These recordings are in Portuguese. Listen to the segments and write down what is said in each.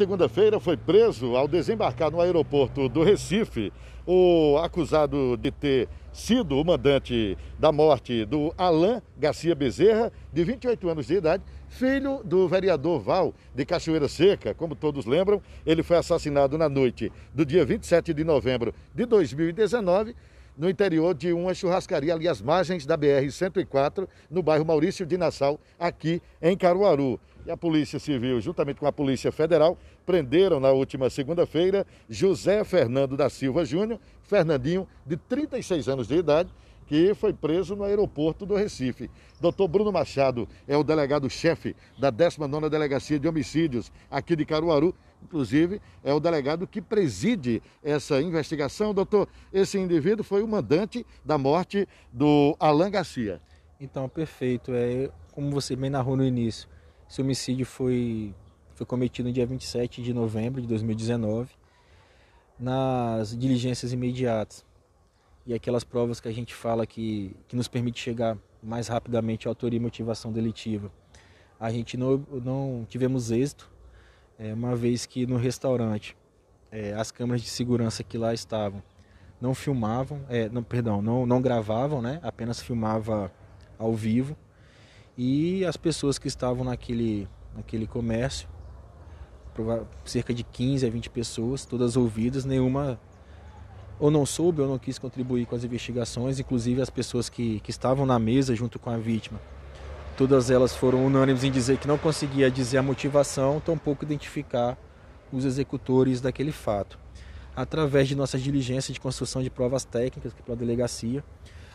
Segunda-feira foi preso ao desembarcar no aeroporto do Recife o acusado de ter sido o mandante da morte do Alan Garcia Bezerra, de 28 anos de idade, filho do vereador Val de Cachoeira Seca. Como todos lembram, ele foi assassinado na noite do dia 27 de novembro de 2019, no interior de uma churrascaria ali às margens da BR-104, no bairro Maurício de Nassau, aqui em Caruaru. E a Polícia Civil, juntamente com a Polícia Federal, prenderam na última segunda-feira José Fernando da Silva Júnior, Fernandinho, de 36 anos de idade, que foi preso no aeroporto do Recife. Dr. Bruno Machado é o delegado-chefe da 19ª Delegacia de Homicídios aqui de Caruaru. Inclusive, é o delegado que preside essa investigação. Doutor, esse indivíduo foi o mandante da morte do Alan Garcia. Então, perfeito. Como você bem narrou no início, esse homicídio foi cometido no dia 27 de novembro de 2019, nas diligências imediatas. E aquelas provas que a gente fala que nos permite chegar mais rapidamente à autoria e motivação delitiva. A gente não tivemos êxito, uma vez que no restaurante as câmeras de segurança que lá estavam não filmavam, não gravavam, né? Apenas filmava ao vivo. E as pessoas que estavam naquele comércio, cerca de 15 a 20 pessoas, todas ouvidas, nenhuma ou não soube ou não quis contribuir com as investigações, inclusive as pessoas que estavam na mesa junto com a vítima. Todas elas foram unânimes em dizer que não conseguia dizer a motivação, tampouco identificar os daquele fato. Através de nossas diligências de construção de provas técnicas aqui pela delegacia,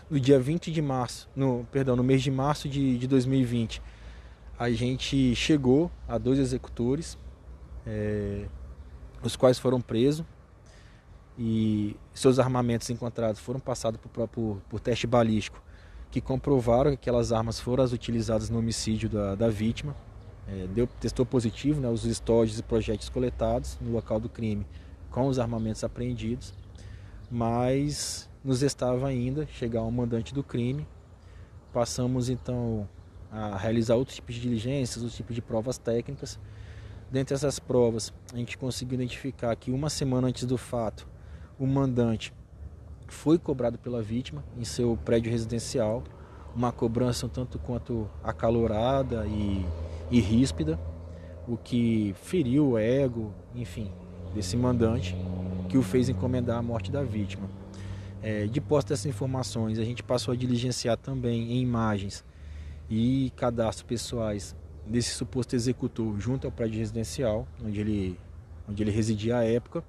no dia 20 de março, no mês de março de 2020, a gente chegou a 2 executores, os quais foram presos e seus armamentos encontrados foram passados por teste balístico, que comprovaram que aquelas armas foram as utilizadas no homicídio da vítima. Testou positivo, né, os estojos e projéteis coletados no local do crime com os armamentos apreendidos, mas nos restava ainda chegar ao mandante do crime. Passamos então a realizar outros tipos de diligências, outros tipos de provas técnicas. Dentre essas provas, a gente conseguiu identificar que uma semana antes do fato, o mandante foi cobrado pela vítima em seu prédio residencial, uma cobrança um tanto quanto acalorada e ríspida, o que feriu o ego, enfim, desse mandante, que o fez encomendar a morte da vítima. De posse dessas informações, a gente passou a diligenciar também em imagens e cadastros pessoais desse suposto executor junto ao prédio residencial, onde ele residia à época.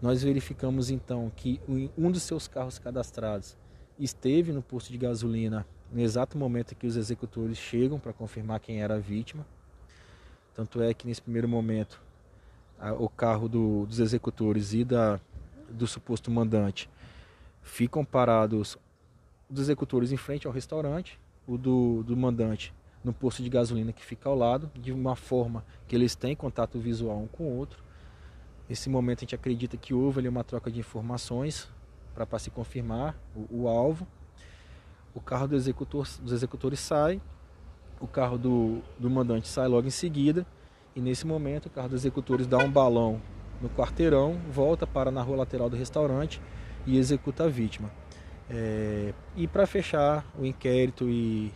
Nós verificamos então que um dos seus carros cadastrados esteve no posto de gasolina no exato momento em que os executores chegam para confirmar quem era a vítima. Tanto é que nesse primeiro momento o carro dos executores e do suposto mandante ficam parados, os executores em frente ao restaurante, o do mandante no posto de gasolina que fica ao lado, de uma forma que eles têm contato visual um com o outro. Nesse momento a gente acredita que houve ali uma troca de informações para se confirmar o alvo. O carro dos executores sai, o carro do mandante sai logo em seguida, e nesse momento o carro dos executores dá um balão no quarteirão, volta para na rua lateral do restaurante e executa a vítima. E para fechar o inquérito e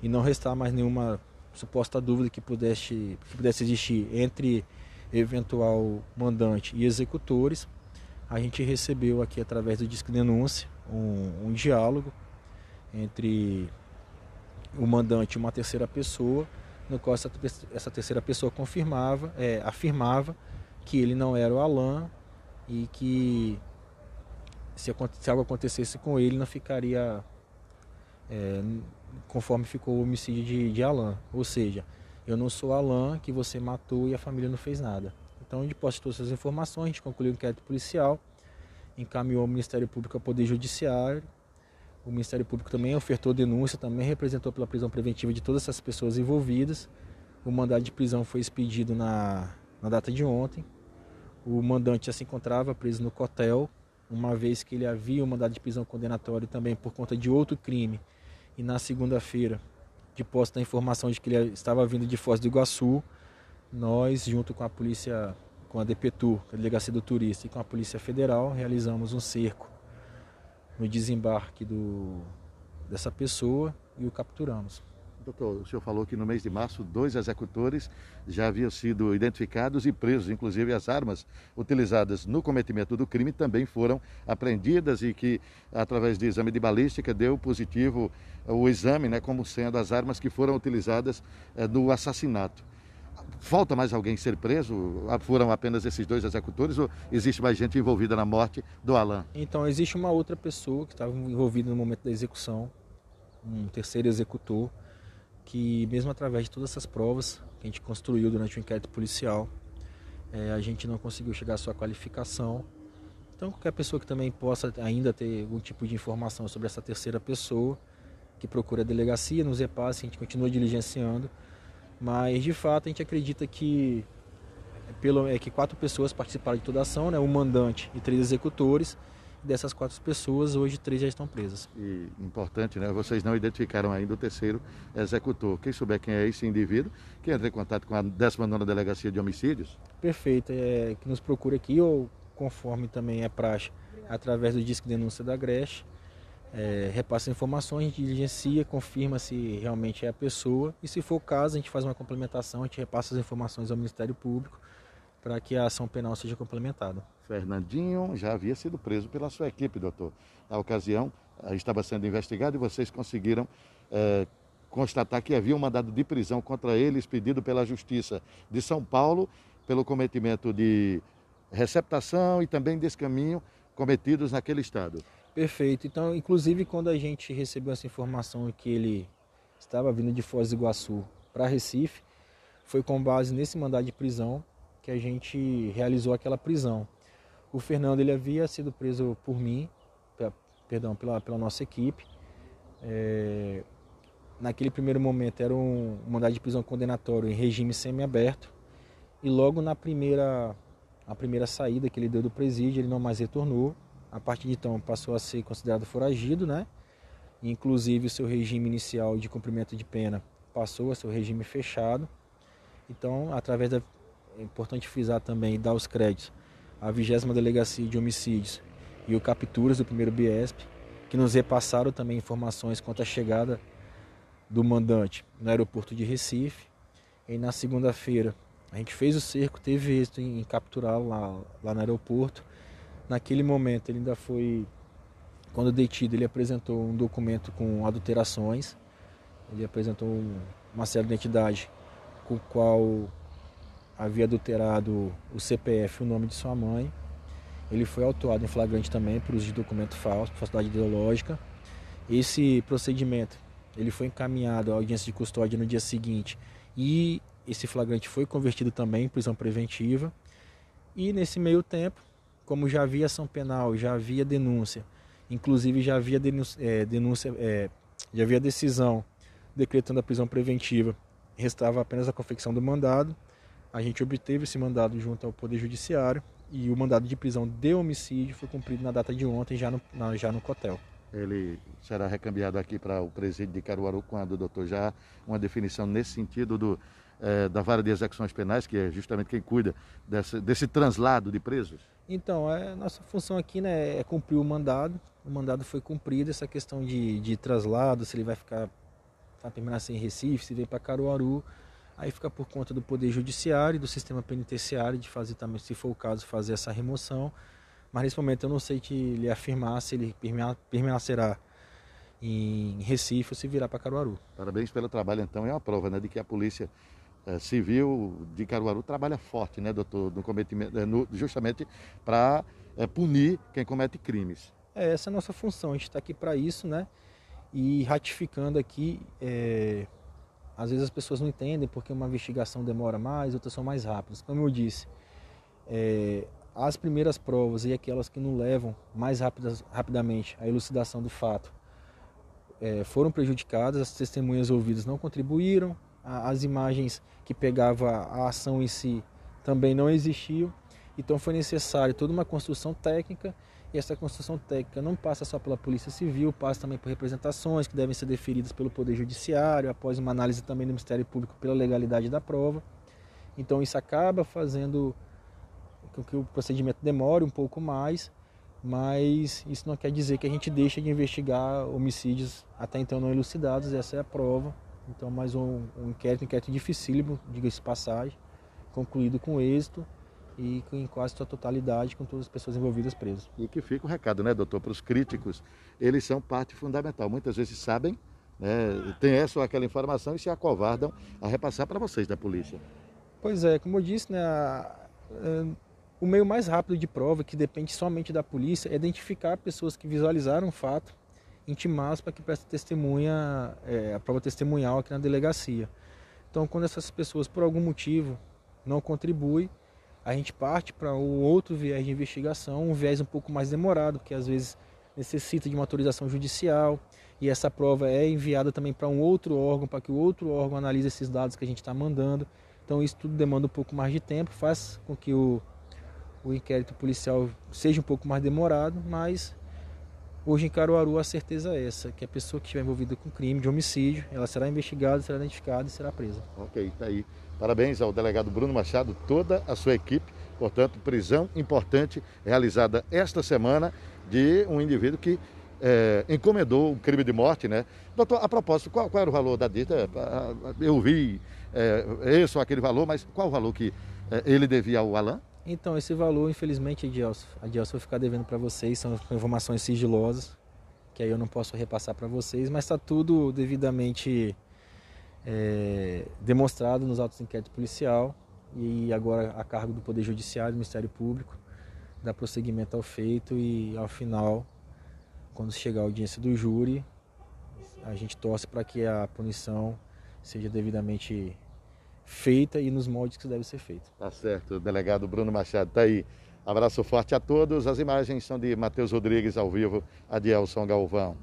não restar mais nenhuma suposta dúvida que pudesse existir entre eventual mandante e executores, a gente recebeu aqui através do Disque Denúncia um diálogo entre o mandante e uma terceira pessoa, no qual essa terceira pessoa afirmava que ele não era o Alan e que se algo acontecesse com ele não ficaria conforme ficou o homicídio de Alan, ou seja, eu não sou Alan que você matou e a família não fez nada. Então, a gente posta todas essas informações, a gente concluiu o inquérito policial, encaminhou ao Ministério Público ao Poder Judiciário. O Ministério Público também ofertou denúncia, também representou pela prisão preventiva de todas essas pessoas envolvidas. O mandado de prisão foi expedido na data de ontem. O mandante já se encontrava preso no Cotel, uma vez que ele havia um mandado de prisão condenatório também por conta de outro crime. E na segunda-feira, de posse da informação de que ele estava vindo de Foz do Iguaçu, nós, junto com a polícia, com a DPTUR, a Delegacia do Turista, e com a Polícia Federal, realizamos um cerco no desembarque dessa pessoa e o capturamos. Doutor, o senhor falou que no mês de março 2 executores já haviam sido identificados e presos, inclusive as armas utilizadas no cometimento do crime também foram apreendidas e que, através de exame de balística, deu positivo o exame, né, como sendo as armas que foram utilizadas no assassinato. Falta mais alguém ser preso? Foram apenas esses 2 executores ou existe mais gente envolvida na morte do Alan? Então, existe uma outra pessoa que estava envolvida no momento da execução, um terceiro executor, que mesmo através de todas essas provas que a gente construiu durante o inquérito policial, a gente não conseguiu chegar à sua qualificação. Então, qualquer pessoa que também possa ainda ter algum tipo de informação sobre essa terceira pessoa, que procure a delegacia, nos repasse, a gente continua diligenciando. Mas, de fato, a gente acredita que 4 pessoas participaram de toda a ação, né? Um mandante e 3 executores. Dessas 4 pessoas, hoje 3 já estão presas. E importante, né? Vocês não identificaram ainda o terceiro executor. Quem souber quem é esse indivíduo, que entre em contato com a 19ª Delegacia de Homicídios. Perfeito. Que nos procure aqui, ou conforme também é praxe, através do Disque Denúncia da Agreste. Repassa informações, a gente diligencia, confirma se realmente é a pessoa. E se for o caso, a gente faz uma complementação, a gente repassa as informações ao Ministério Público para que a ação penal seja complementada. Fernandinho já havia sido preso pela sua equipe, doutor. Na ocasião, estava sendo investigado e vocês conseguiram constatar que havia um mandado de prisão contra ele, expedido pela Justiça de São Paulo, pelo cometimento de receptação e também descaminho cometidos naquele estado. Perfeito. Então, inclusive, quando a gente recebeu essa informação que ele estava vindo de Foz do Iguaçu para Recife, foi com base nesse mandado de prisão que a gente realizou aquela prisão. O Fernando, ele havia sido preso por mim, pela nossa equipe. Naquele primeiro momento era um mandado de prisão condenatório em regime semiaberto. E logo na primeira saída que ele deu do presídio, ele não mais retornou. A partir de então passou a ser considerado foragido, né? Inclusive o seu regime inicial de cumprimento de pena passou a ser o regime fechado. Então, é importante frisar também e dar os créditos à 20ª Delegacia de Homicídios e o Capturas do 1º BIESP, que nos repassaram também informações quanto à chegada do mandante no aeroporto de Recife. E na segunda-feira a gente fez o cerco, teve êxito em capturá-lo lá no aeroporto. Naquele momento ele ainda foi, quando detido, ele apresentou um documento com adulterações. Ele apresentou uma cédula de identidade com o qual havia adulterado o CPF, o nome de sua mãe. Ele foi autuado em flagrante também por uso de documento falso, por falsidade ideológica. Esse procedimento ele foi encaminhado à audiência de custódia no dia seguinte e esse flagrante foi convertido também em prisão preventiva. E nesse meio tempo, como já havia ação penal, já havia denúncia, inclusive já havia já havia decisão decretando a prisão preventiva, restava apenas a confecção do mandado. A gente obteve esse mandado junto ao Poder Judiciário e o mandado de prisão de homicídio foi cumprido na data de ontem, já no Cotel. Ele será recambiado aqui para o presídio de Caruaru quando, doutor, já uma definição nesse sentido da Vara de Execuções Penais, que é justamente quem cuida desse translado de presos? Então, nossa função aqui, né, é cumprir o mandado. O mandado foi cumprido, essa questão de traslado, se ele vai permanecer em Recife, se vem para Caruaru, aí fica por conta do Poder Judiciário e do sistema penitenciário de fazer também, se for o caso, fazer essa remoção. Mas nesse momento eu não sei lhe afirmar se ele permanecerá em Recife ou se virá para Caruaru. Parabéns pelo trabalho, então. É uma prova, né, de que a Polícia Civil de Caruaru trabalha forte, né, doutor, no cometimento, justamente para punir quem comete crimes. Essa é a nossa função, a gente está aqui para isso, né? E ratificando aqui, às vezes as pessoas não entendem porque uma investigação demora mais, outras são mais rápidas. Como eu disse, as primeiras provas e aquelas que não levam mais rapidamente à elucidação do fato foram prejudicadas, as testemunhas ouvidas não contribuíram, as imagens que pegavam a ação em si também não existiam, então foi necessário toda uma construção técnica, e essa construção técnica não passa só pela Polícia Civil, passa também por representações que devem ser deferidas pelo Poder Judiciário, após uma análise também do Ministério Público pela legalidade da prova. Então isso acaba fazendo com que o procedimento demore um pouco mais, mas isso não quer dizer que a gente deixe de investigar homicídios até então não elucidados, essa é a prova. Então mais um inquérito dificílimo, diga-se de passagem, concluído com êxito e em quase sua totalidade, com todas as pessoas envolvidas presas. E que fica o recado, né, doutor, para os críticos, eles são parte fundamental, muitas vezes sabem, né, tem essa ou aquela informação e se acovardam a repassar para vocês da polícia. Pois é, como eu disse, né, o meio mais rápido de prova, que depende somente da polícia, é identificar pessoas que visualizaram o fato, intimá-las para que prestem testemunha, a prova testemunhal aqui na delegacia. Então, quando essas pessoas, por algum motivo, não contribuem, a gente parte para o outro viés de investigação, um viés um pouco mais demorado, porque às vezes necessita de uma autorização judicial, e essa prova é enviada também para um outro órgão, para que o outro órgão analise esses dados que a gente está mandando. Então isso tudo demanda um pouco mais de tempo, faz com que o inquérito policial seja um pouco mais demorado, mas hoje em Caruaru a certeza é essa, que a pessoa que estiver envolvida com crime de homicídio, ela será investigada, será identificada e será presa. Ok, tá aí. Parabéns ao delegado Bruno Machado, toda a sua equipe. Portanto, prisão importante realizada esta semana de um indivíduo que encomendou um crime de morte, né? Doutor, a propósito, qual era o valor da dívida? Eu vi esse ou aquele valor, mas qual o valor que ele devia ao Alan? Então, esse valor, infelizmente, Adilson, vai ficar devendo para vocês, são informações sigilosas, que aí eu não posso repassar para vocês, mas está tudo devidamente demonstrado nos autos de inquérito policial e agora a cargo do Poder Judiciário, do Ministério Público, dá prosseguimento ao feito e ao final, quando chegar a audiência do júri, a gente torce para que a punição seja devidamente feita e nos moldes que deve ser feita. Tá certo, delegado Bruno Machado, tá aí. Abraço forte a todos, as imagens são de Matheus Rodrigues ao vivo, Adielson Galvão.